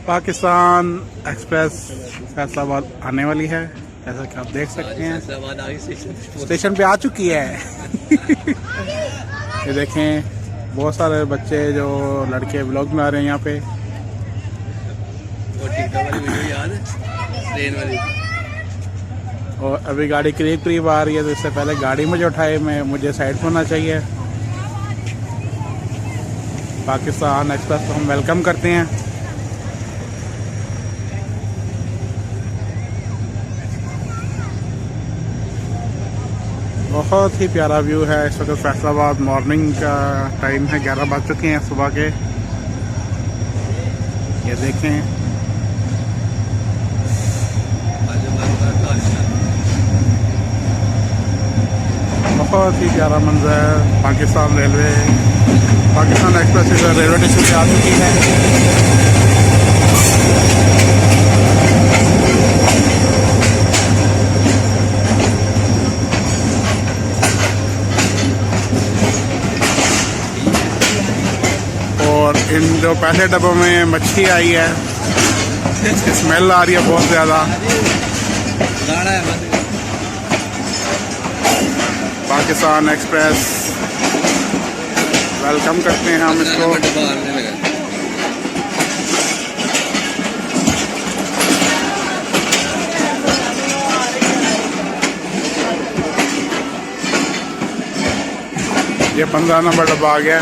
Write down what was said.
Pakistan express Faisalabad आने वाली है, जैसा कि आप देख सकते हैं। स्टेशन पे आ चुकी है। ये देखें, बहुत सारे बच्चे जो लड़के व्लॉग बना रहे हैं यहाँ पे। ट्रेन वाली और अभी गाड़ी करीब करीब आ रही है, तो इससे पहले गाड़ी मुझे उठाए मुझे साइड होना चाहिए। पाकिस्तान एक्सप्रेस को हम वेलकम करते हैं। बहुत ही प्यारा व्यू है इस वक्त फैसलाबाद। मॉर्निंग का टाइम है, 11 बज चुके हैं सुबह के। ये देखें, बहुत ही प्यारा मंजर है। Pakistan railway, Pakistan express railway station पे आ चुकी है। और इन जो पहले डब्बों में मच्छी आई है, स्मेल आ रही है बहुत ज़्यादा। पाकिस्तान एक्सप्रेस वेलकम करते हैं हम इसको। ये 15 नंबर डब्बा आ गया।